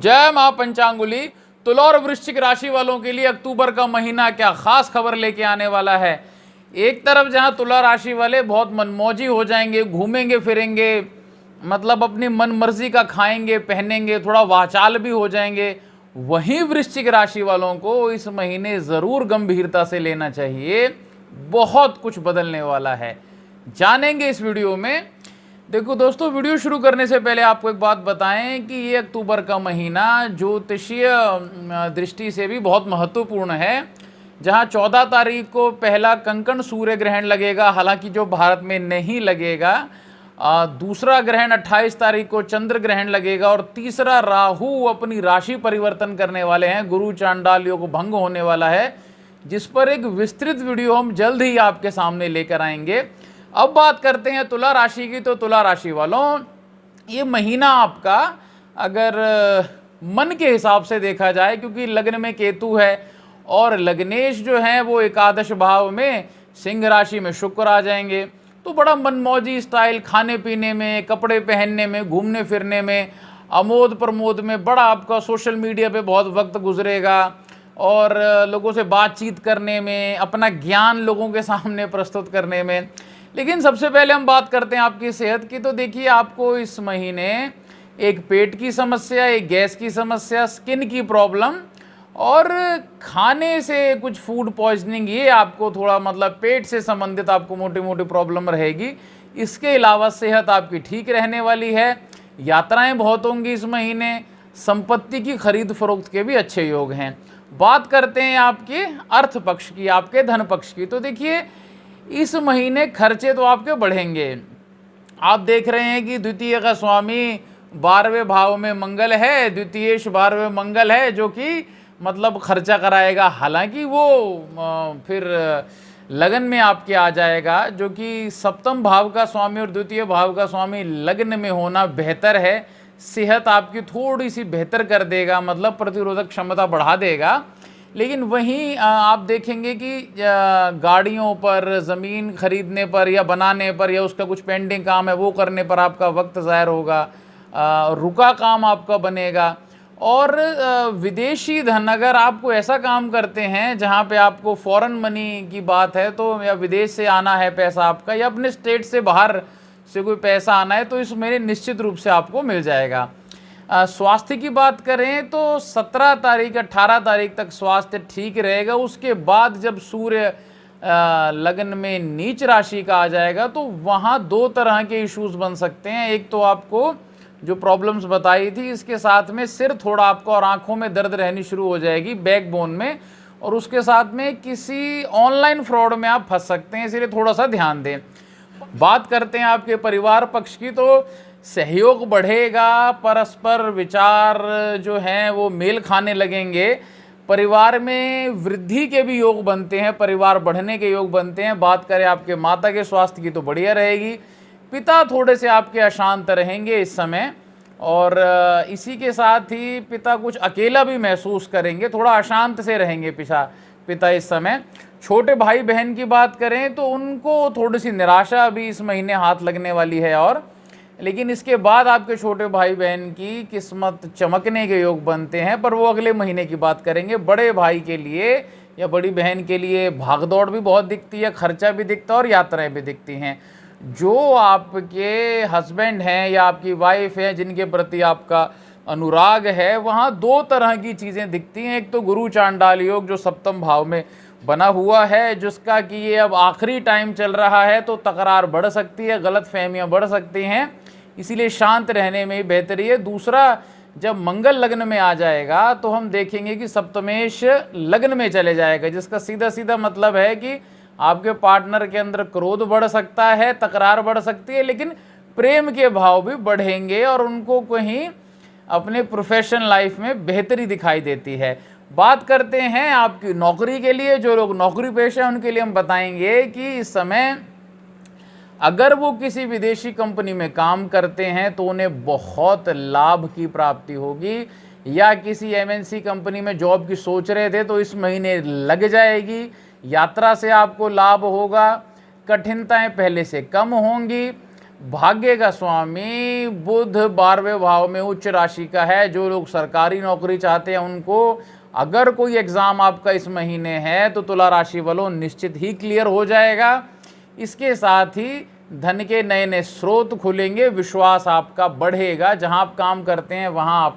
जय मां पंचांगुली। तुला और वृश्चिक राशि वालों के लिए अक्टूबर का महीना क्या खास खबर लेके आने वाला है। एक तरफ जहां तुला राशि वाले बहुत मनमौजी हो जाएंगे, घूमेंगे फिरेंगे, मतलब अपनी मन मर्जी का खाएंगे पहनेंगे, थोड़ा वाचाल भी हो जाएंगे, वहीं वृश्चिक राशि वालों को इस महीने जरूर गंभीरता से लेना चाहिए। बहुत कुछ बदलने वाला है, जानेंगे इस वीडियो में। देखो दोस्तों, वीडियो शुरू करने से पहले आपको एक बात बताएं कि ये अक्टूबर का महीना ज्योतिषीय दृष्टि से भी बहुत महत्वपूर्ण है। जहां 14 तारीख को पहला कंकण सूर्य ग्रहण लगेगा, हालांकि जो भारत में नहीं लगेगा। दूसरा ग्रहण 28 तारीख को चंद्र ग्रहण लगेगा और तीसरा राहु अपनी राशि परिवर्तन करने वाले हैं, गुरु चांडाल योग भंग होने वाला है, जिस पर एक विस्तृत वीडियो हम जल्द ही आपके सामने लेकर आएंगे। अब बात करते हैं तुला राशि की। तो तुला राशि वालों, ये महीना आपका अगर मन के हिसाब से देखा जाए, क्योंकि लग्न में केतु है और लग्नेश जो है वो एकादश भाव में सिंह राशि में शुक्र आ जाएंगे, तो बड़ा मनमौजी स्टाइल, खाने पीने में, कपड़े पहनने में, घूमने फिरने में, आमोद प्रमोद में बड़ा आपका सोशल मीडिया पे बहुत वक्त गुजरेगा और लोगों से बातचीत करने में, अपना ज्ञान लोगों के सामने प्रस्तुत करने में। लेकिन सबसे पहले हम बात करते हैं आपकी सेहत की। तो देखिए, आपको इस महीने एक पेट की समस्या, एक गैस की समस्या, स्किन की प्रॉब्लम और खाने से कुछ फूड पॉइजनिंग, ये आपको थोड़ा मतलब पेट से संबंधित आपको मोटी मोटी प्रॉब्लम रहेगी। इसके अलावा सेहत आपकी ठीक रहने वाली है। यात्राएं बहुत होंगी इस महीने। संपत्ति की खरीद फरोख्त के भी अच्छे योग हैं। बात करते हैं आपके अर्थ पक्ष की, आपके धन पक्ष की। तो देखिए, इस महीने खर्चे तो आपके बढ़ेंगे। आप देख रहे हैं कि द्वितीय का स्वामी 12वें भाव में मंगल है, द्वितीयेश 12वें मंगल है, जो कि मतलब खर्चा कराएगा। हालांकि वो फिर लगन में आपके आ जाएगा, जो कि सप्तम भाव का स्वामी और द्वितीय भाव का स्वामी लग्न में होना बेहतर है। सेहत आपकी थोड़ी सी बेहतर कर देगा, मतलब प्रतिरोधक क्षमता बढ़ा देगा। लेकिन वहीं आप देखेंगे कि गाड़ियों पर, ज़मीन खरीदने पर या बनाने पर, या उसका कुछ पेंडिंग काम है वो करने पर आपका वक्त ज़ाहिर होगा, रुका काम आपका बनेगा। और विदेशी धन, अगर आपको ऐसा काम करते हैं जहां पे आपको फॉरेन मनी की बात है, तो या विदेश से आना है पैसा आपका, या अपने स्टेट से बाहर से कोई पैसा आना है, तो इस महीने निश्चित रूप से आपको मिल जाएगा। स्वास्थ्य की बात करें तो 17 तारीख 18 तारीख तक स्वास्थ्य ठीक रहेगा। उसके बाद जब सूर्य लग्न में नीच राशि का आ जाएगा, तो वहाँ दो तरह के इश्यूज बन सकते हैं। एक तो आपको जो प्रॉब्लम्स बताई थी, इसके साथ में सिर थोड़ा आपको और आंखों में दर्द रहनी शुरू हो जाएगी, बैकबोन में, और उसके साथ में किसी ऑनलाइन फ्रॉड में आप फंस सकते हैं, इसलिए थोड़ा सा ध्यान दें। बात करते हैं आपके परिवार पक्ष की। तो सहयोग बढ़ेगा, परस्पर विचार जो हैं वो मेल खाने लगेंगे, परिवार में वृद्धि के भी योग बनते हैं, परिवार बढ़ने के योग बनते हैं। बात करें आपके माता के स्वास्थ्य की तो बढ़िया रहेगी। पिता थोड़े से आपके अशांत रहेंगे इस समय, और इसी के साथ ही पिता कुछ अकेला भी महसूस करेंगे, थोड़ा अशांत से रहेंगे पिता इस समय। छोटे भाई बहन की बात करें तो उनको थोड़ी सी निराशा अभी इस महीने हाथ लगने वाली है, और लेकिन इसके बाद आपके छोटे भाई बहन की किस्मत चमकने के योग बनते हैं, पर वो अगले महीने की बात करेंगे। बड़े भाई के लिए या बड़ी बहन के लिए भागदौड़ भी बहुत दिखती है, खर्चा भी दिखता है और यात्राएं भी दिखती हैं। जो आपके हस्बैंड हैं या आपकी वाइफ है, जिनके प्रति आपका अनुराग है, वहाँ दो तरह की चीज़ें दिखती हैं। एक तो गुरु चांडाल योग जो सप्तम भाव में बना हुआ है, जिसका कि ये अब आखिरी टाइम चल रहा है, तो तकरार बढ़ सकती है, गलत फहमियाँ बढ़ सकती हैं, इसीलिए शांत रहने में बेहतरी है। दूसरा, जब मंगल लग्न में आ जाएगा तो हम देखेंगे कि सप्तमेश लग्न में चले जाएगा, जिसका सीधा सीधा मतलब है कि आपके पार्टनर के अंदर क्रोध बढ़ सकता है, तकरार बढ़ सकती है, लेकिन प्रेम के भाव भी बढ़ेंगे और उनको कहीं अपने प्रोफेशनल लाइफ में बेहतरी दिखाई देती है। बात करते हैं आपकी नौकरी के लिए। जो लोग नौकरी पेशा है उनके लिए हम बताएंगे कि इस समय अगर वो किसी विदेशी कंपनी में काम करते हैं तो उन्हें बहुत लाभ की प्राप्ति होगी, या किसी एमएनसी कंपनी में जॉब की सोच रहे थे तो इस महीने लग जाएगी। यात्रा से आपको लाभ होगा, कठिनताएं पहले से कम होंगी। भाग्य का स्वामी बुध 12वें भाव में उच्च राशि का है। जो लोग सरकारी नौकरी चाहते हैं उनको, अगर कोई एग्ज़ाम आपका इस महीने है तो तुला राशि वालों निश्चित ही क्लियर हो जाएगा। इसके साथ ही धन के नए नए स्रोत खुलेंगे, विश्वास आपका बढ़ेगा। जहां आप काम करते हैं वहां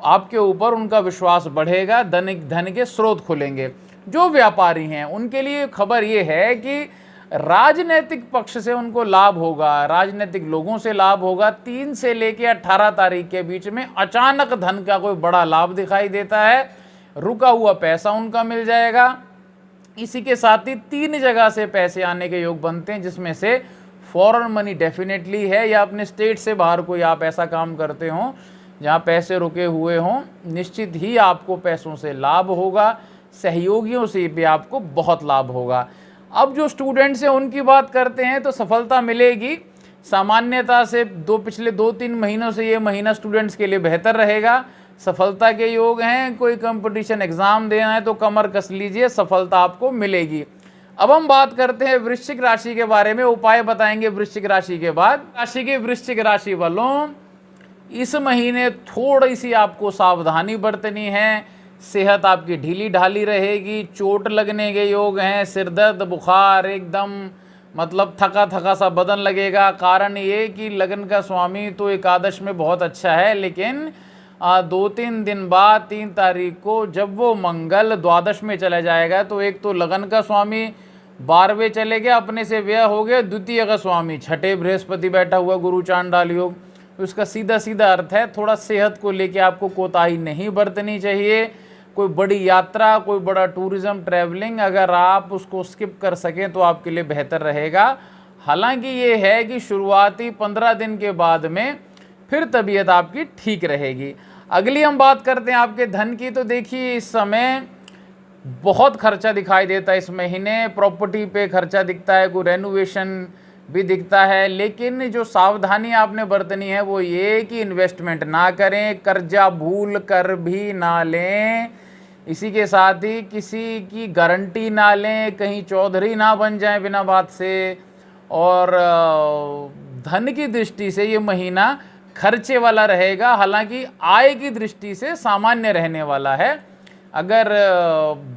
आपके ऊपर उनका विश्वास बढ़ेगा, धन के स्रोत खुलेंगे। जो व्यापारी हैं उनके लिए खबर ये है कि राजनीतिक पक्ष से उनको लाभ होगा, राजनीतिक लोगों से लाभ होगा। 3 से लेकर 18 तारीख के बीच में अचानक धन का कोई बड़ा लाभ दिखाई देता है, रुका हुआ पैसा उनका मिल जाएगा। इसी के साथ ही 3 जगह से पैसे आने के योग बनते हैं, जिसमें से फॉरेन मनी डेफिनेटली है, या अपने स्टेट से बाहर कोई आप ऐसा काम करते हो जहाँ पैसे रुके हुए हों, निश्चित ही आपको पैसों से लाभ होगा। सहयोगियों से भी आपको बहुत लाभ होगा। अब जो स्टूडेंट्स हैं उनकी बात करते हैं तो सफलता मिलेगी सामान्यता से। पिछले 2-3 महीनों से ये महीना स्टूडेंट्स के लिए बेहतर रहेगा, सफलता के योग हैं। कोई कंपटीशन एग्जाम देना है तो कमर कस लीजिए, सफलता आपको मिलेगी। अब हम बात करते हैं वृश्चिक राशि के बारे में, उपाय बताएंगे वृश्चिक राशि के बाद। वृश्चिक राशि वालों, इस महीने थोड़ी सी आपको सावधानी बरतनी है। सेहत आपकी ढीली ढाली रहेगी, चोट लगने के योग हैं, सिर दर्द, बुखार, एकदम मतलब थका थका सा बदन लगेगा। कारण ये कि लगन का स्वामी तो एकादश में बहुत अच्छा है, लेकिन 2-3 दिन बाद 3 तारीख को जब वो मंगल द्वादश में चला जाएगा तो एक तो लगन का स्वामी 12वें चले गया, अपने से व्यय हो गया, द्वितीय का स्वामी 6ठे बृहस्पति बैठा हुआ, गुरु चांडाल योग। तो इसका सीधा सीधा अर्थ है थोड़ा सेहत को लेके आपको कोताही नहीं बरतनी चाहिए। कोई बड़ी यात्रा, कोई बड़ा टूरिज्म, ट्रैवलिंग, अगर आप उसको स्किप कर सकें तो आपके लिए बेहतर रहेगा। हालांकि ये है कि शुरुआती 15 दिन के बाद में फिर तबीयत आपकी ठीक रहेगी। अगली हम बात करते हैं आपके धन की। तो देखिए इस समय बहुत खर्चा दिखाई देता है इस महीने, प्रॉपर्टी पे खर्चा दिखता है, कोई रेनोवेशन भी दिखता है। लेकिन जो सावधानी आपने बरतनी है वो ये कि इन्वेस्टमेंट ना करें, कर्जा भूल कर भी ना लें, इसी के साथ ही किसी की गारंटी ना लें, कहीं चौधरी ना बन जाएं बिना बात से। और धन की दृष्टि से ये महीना खर्चे वाला रहेगा, हालांकि आय की दृष्टि से सामान्य रहने वाला है। अगर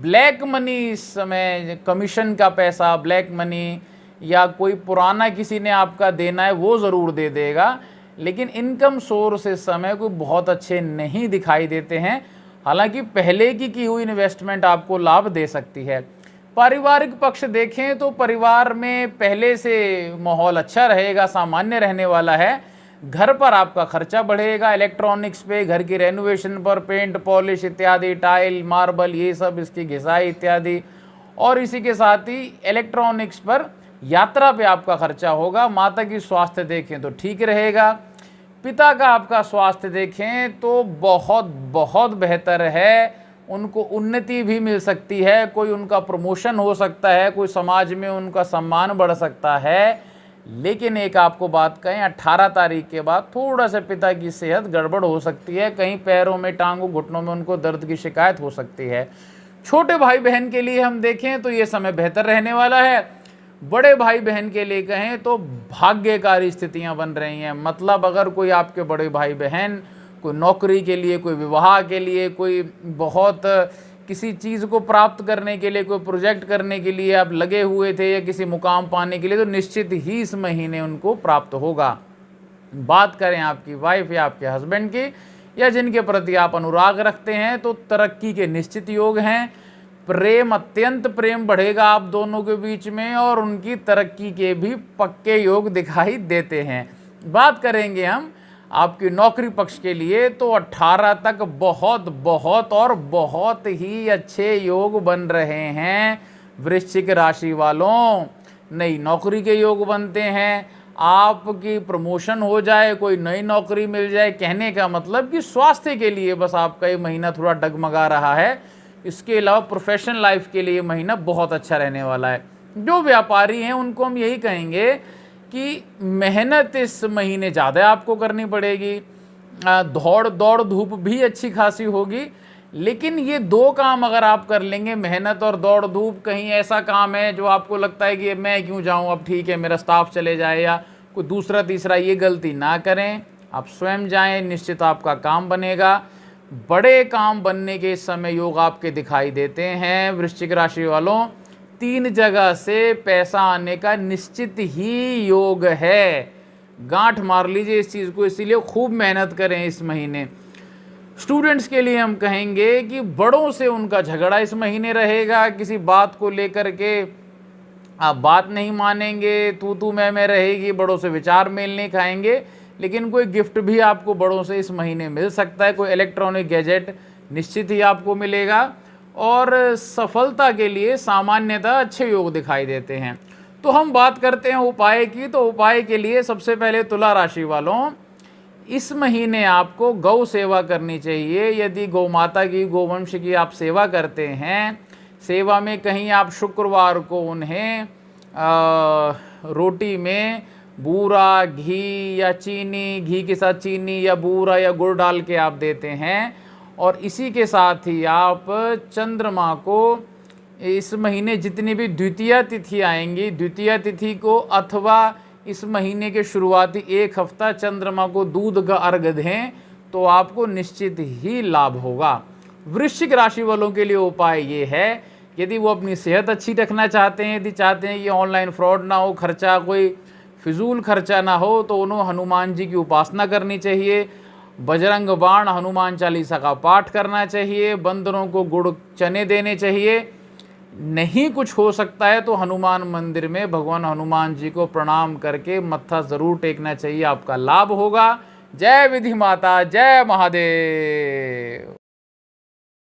ब्लैक मनी इस समय, कमीशन का पैसा, ब्लैक मनी या कोई पुराना किसी ने आपका देना है वो ज़रूर दे देगा, लेकिन इनकम सोर्स इस समय कोई बहुत अच्छे नहीं दिखाई देते हैं। हालांकि पहले की हुई इन्वेस्टमेंट आपको लाभ दे सकती है। पारिवारिक पक्ष देखें तो परिवार में पहले से माहौल अच्छा रहेगा, सामान्य रहने वाला है। घर पर आपका खर्चा बढ़ेगा, इलेक्ट्रॉनिक्स पे, घर की रेनोवेशन पर, पेंट पॉलिश इत्यादि, टाइल मार्बल ये सब, इसकी घिसाई इत्यादि, और इसी के साथ ही इलेक्ट्रॉनिक्स पर, यात्रा पे आपका खर्चा होगा। माता की स्वास्थ्य देखें तो ठीक रहेगा। पिता का आपका स्वास्थ्य देखें तो बहुत बहुत बेहतर है, उनको उन्नति भी मिल सकती है, कोई उनका प्रमोशन हो सकता है, कोई समाज में उनका सम्मान बढ़ सकता है। लेकिन एक आपको बात कहें, 18 तारीख के बाद थोड़ा सा पिता की सेहत गड़बड़ हो सकती है, कहीं पैरों में, टांगों, घुटनों में उनको दर्द की शिकायत हो सकती है। छोटे भाई बहन के लिए हम देखें तो ये समय बेहतर रहने वाला है। बड़े भाई बहन के लिए कहें तो भाग्यकारी स्थितियां बन रही हैं। मतलब अगर कोई आपके बड़े भाई बहन कोई नौकरी के लिए, कोई विवाह के लिए, कोई बहुत किसी चीज़ को प्राप्त करने के लिए, कोई प्रोजेक्ट करने के लिए आप लगे हुए थे या किसी मुकाम पाने के लिए, तो निश्चित ही इस महीने उनको प्राप्त होगा। बात करें आपकी वाइफ या आपके हस्बैंड की, या जिनके प्रति आप अनुराग रखते हैं, तो तरक्की के निश्चित योग हैं। प्रेम, अत्यंत प्रेम बढ़ेगा आप दोनों के बीच में, और उनकी तरक्की के भी पक्के योग दिखाई देते हैं। बात करेंगे हम आपकी नौकरी पक्ष के लिए, तो 18 तक बहुत बहुत और बहुत ही अच्छे योग बन रहे हैं वृश्चिक राशि वालों। नई नौकरी के योग बनते हैं, आपकी प्रमोशन हो जाए, कोई नई नौकरी मिल जाए। कहने का मतलब कि स्वास्थ्य के लिए बस आपका ये महीना थोड़ा डगमगा रहा है, इसके अलावा प्रोफेशनल लाइफ के लिए महीना बहुत अच्छा रहने वाला है। जो व्यापारी हैं उनको हम यही कहेंगे कि मेहनत इस महीने ज़्यादा आपको करनी पड़ेगी, दौड़ धूप भी अच्छी खासी होगी। लेकिन ये 2 काम अगर आप कर लेंगे, मेहनत और दौड़ धूप, कहीं ऐसा काम है जो आपको लगता है कि मैं क्यों जाऊं, अब ठीक है मेरा स्टाफ चले जाए या कोई दूसरा तीसरा ये गलती ना करें, आप स्वयं जाएं, निश्चित आपका काम बनेगा। बड़े काम बनने के इस समय योग आपके दिखाई देते हैं। वृश्चिक राशि वालों, 3 जगह से पैसा आने का निश्चित ही योग है। गांठ मार लीजिए इस चीज़ को, इसीलिए खूब मेहनत करें इस महीने। स्टूडेंट्स के लिए हम कहेंगे कि बड़ों से उनका झगड़ा इस महीने रहेगा। किसी बात को लेकर के आप बात नहीं मानेंगे, तू मैं रहेगी, बड़ों से विचार मेल नहीं खाएंगे। लेकिन कोई गिफ्ट भी आपको बड़ों से इस महीने मिल सकता है, कोई इलेक्ट्रॉनिक गैजेट निश्चित ही आपको मिलेगा। और सफलता के लिए सामान्यतः अच्छे योग दिखाई देते हैं। तो हम बात करते हैं उपाय की। तो उपाय के लिए सबसे पहले तुला राशि वालों, इस महीने आपको गौ सेवा करनी चाहिए। यदि गौ माता की, गोवंश की आप सेवा करते हैं, सेवा में कहीं आप शुक्रवार को उन्हें रोटी में बूरा, घी या चीनी, घी के साथ चीनी या बूरा या गुड़ डाल के आप देते हैं। और इसी के साथ ही आप चंद्रमा को इस महीने जितनी भी द्वितीया तिथि आएंगी, द्वितीया तिथि को अथवा इस महीने के शुरुआती 1 हफ्ता चंद्रमा को दूध का अर्घ दें तो आपको निश्चित ही लाभ होगा। वृश्चिक राशि वालों के लिए उपाय ये है, यदि वो अपनी सेहत अच्छी रखना चाहते हैं, यदि चाहते हैं कि ऑनलाइन फ्रॉड ना हो, खर्चा कोई फिजूल खर्चा ना हो, तो उन्हें हनुमान जी की उपासना करनी चाहिए। बजरंग बाण, हनुमान चालीसा का पाठ करना चाहिए। बंदरों को गुड़ चने देने चाहिए। नहीं कुछ हो सकता है तो हनुमान मंदिर में भगवान हनुमान जी को प्रणाम करके मत्था ज़रूर टेकना चाहिए, आपका लाभ होगा। जय विधि माता, जय महादेव।